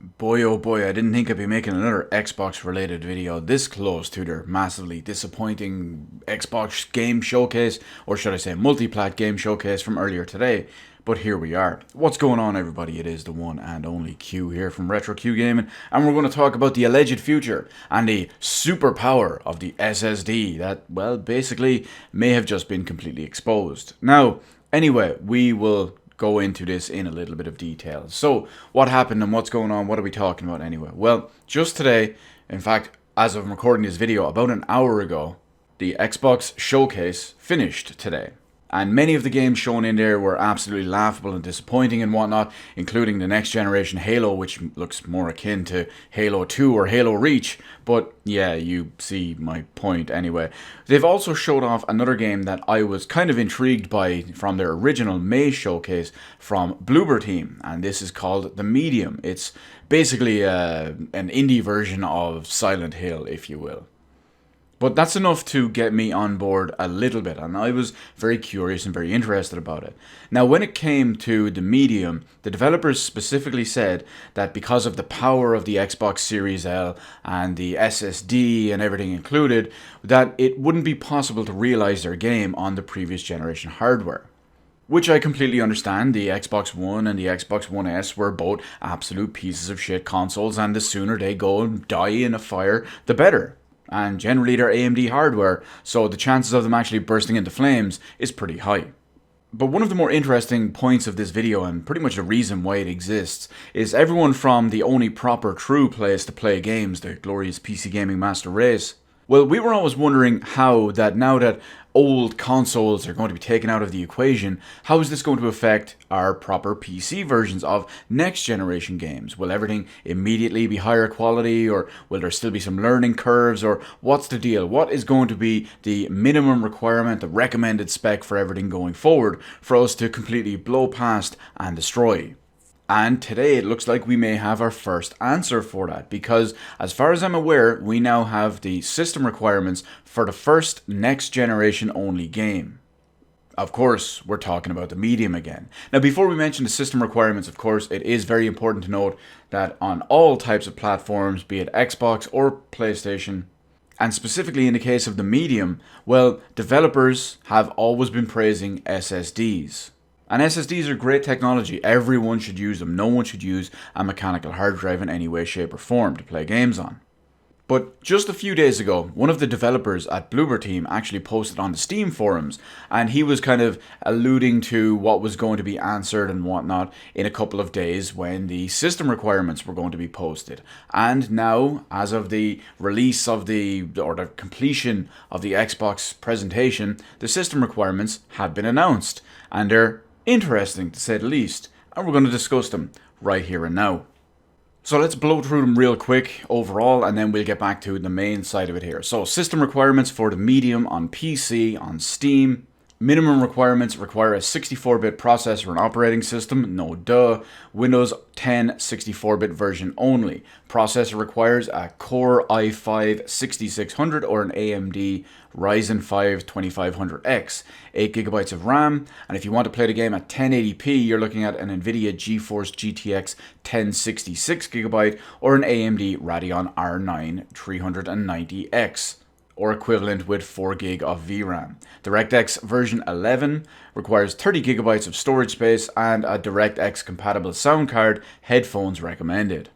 Boy oh boy, I didn't think I'd be making another Xbox related video this close to their massively disappointing Xbox game showcase, or should I say multi-plat game showcase from earlier today. But here we are. What's going on, everybody? It is the one and only Q here from Retro Q Gaming, and we're going to talk about the alleged future and the superpower of the SSD that, well, basically may have just been completely exposed. Now, anyway, we will go into this in a little bit of detail. So, what happened and what's going on? What are we talking about anyway? Well, just today, in fact, as I'm recording this video, about an hour ago, the Xbox showcase finished today. And many of the games shown in there were absolutely laughable and disappointing and whatnot, including the next generation Halo, which looks more akin to Halo 2 or Halo Reach. But yeah, you see my point anyway. They've also showed off another game that I was kind of intrigued by from their original May showcase from Bloober Team, and this is called The Medium. It's basically an indie version of Silent Hill, if you will. But that's enough to get me on board a little bit, and I was very curious and very interested about it. Now, when it came to the Medium, the developers specifically said that because of the power of the Xbox Series L and the SSD and everything included, that it wouldn't be possible to realize their game on the previous generation hardware. Which I completely understand. The Xbox One and the Xbox One S were both absolute pieces of shit consoles, and the sooner they go and die in a fire, the better. And generally they're AMD hardware, so the chances of them actually bursting into flames is pretty high. But one of the more interesting points of this video, and pretty much the reason why it exists, is everyone from the only proper true place to play games, the glorious PC Gaming Master Race. Well, we were always wondering how that now that old consoles are going to be taken out of the equation, how is this going to affect our proper PC versions of next generation games? Will everything immediately be higher quality, or will there still be some learning curves, or what's the deal? What is going to be the minimum requirement, the recommended spec for everything going forward for us to completely blow past and destroy? And today it looks like we may have our first answer for that, because as far as I'm aware, we now have the system requirements for the first next generation only game. Of course, we're talking about the Medium again. Now, before we mention the system requirements, of course, it is very important to note that on all types of platforms, be it Xbox or PlayStation, and specifically in the case of the Medium, well, developers have always been praising SSDs. And SSDs are great technology. Everyone should use them. No one should use a mechanical hard drive in any way, shape, or form to play games on. But just a few days ago, one of the developers at Bloober Team actually posted on the Steam forums, and he was kind of alluding to what was going to be answered and whatnot in a couple of days when the system requirements were going to be posted. And now, as of the release of the completion of the Xbox presentation, the system requirements have been announced, and they're interesting to say the least, and we're going to discuss them right here and now. So let's blow through them real quick overall, and then we'll get back to the main side of it here. So system requirements for the Medium on PC, on Steam. Minimum requirements require a 64-bit processor and operating system, no duh. Windows 10 64-bit version only. Processor requires a Core i5 6600 or an AMD Ryzen 5 2500X. 8GB of RAM, and if you want to play the game at 1080p, you're looking at an NVIDIA GeForce GTX 1060 6GB or an AMD Radeon R9 390X. Or equivalent with 4GB of VRAM. DirectX version 11 requires 30GB of storage space and a DirectX compatible sound card, headphones recommended.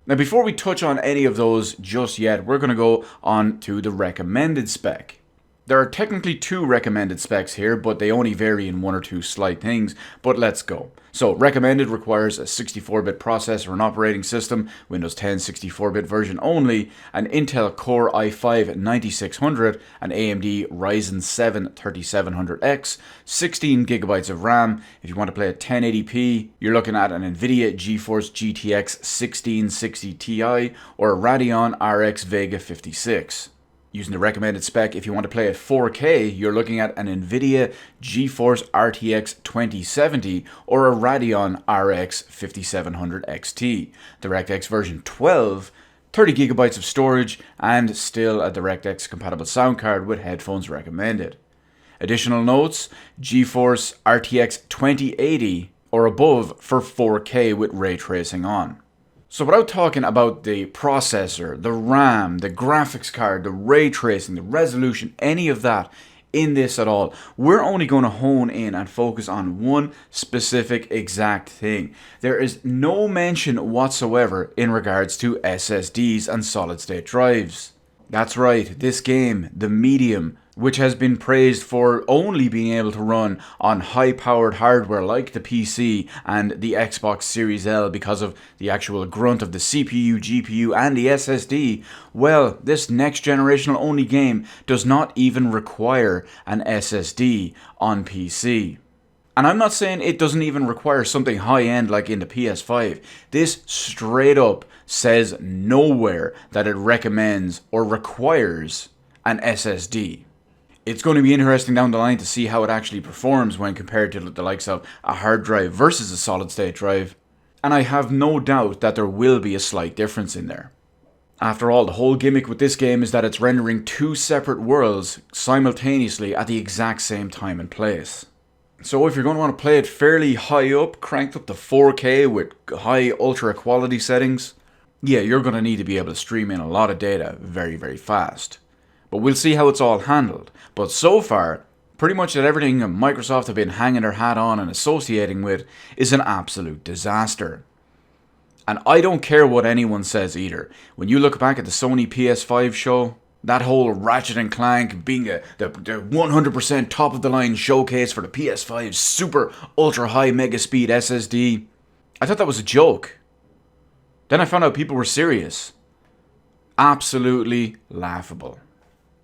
Now, before we touch on any of those just yet, we're going to go on to the recommended spec. There are technically two recommended specs here, but they only vary in one or two slight things, but let's go. So, recommended requires a 64-bit processor and operating system, Windows 10 64-bit version only, an Intel Core i5 9600, an AMD Ryzen 7 3700X, 16GB of RAM. If you want to play at 1080p, you're looking at an NVIDIA GeForce GTX 1660 Ti or a Radeon RX Vega 56. Using the recommended spec, if you want to play at 4K, you're looking at an NVIDIA GeForce RTX 2070 or a Radeon RX 5700 XT. DirectX version 12, 30GB of storage, and still a DirectX compatible sound card with headphones recommended. Additional notes, GeForce RTX 2080 or above for 4K with ray tracing on. So without talking about the processor, the RAM, the graphics card, the ray tracing, the resolution, any of that in this at all, we're only going to hone in and focus on one specific exact thing. There is no mention whatsoever in regards to SSDs and solid state drives. That's right, this game, the Medium, which has been praised for only being able to run on high-powered hardware like the PC and the Xbox Series L because of the actual grunt of the CPU, GPU, and the SSD, well, this next generational only game does not even require an SSD on PC. And I'm not saying it doesn't even require something high-end like in the PS5. This straight up says nowhere that it recommends or requires an SSD. It's going to be interesting down the line to see how it actually performs when compared to the likes of a hard drive versus a solid state drive. And I have no doubt that there will be a slight difference in there. After all, the whole gimmick with this game is that it's rendering two separate worlds simultaneously at the exact same time and place. So if you're going to want to play it fairly high up, cranked up to 4K with high ultra quality settings, yeah, you're going to need to be able to stream in a lot of data very, very fast. But we'll see how it's all handled. But so far, pretty much that everything Microsoft have been hanging their hat on and associating with is an absolute disaster. And I don't care what anyone says either. When you look back at the Sony PS5 show, that whole Ratchet and Clank being the 100% top of the line showcase for the PS5's super ultra high mega speed SSD, I thought that was a joke. Then I found out people were serious. Absolutely laughable.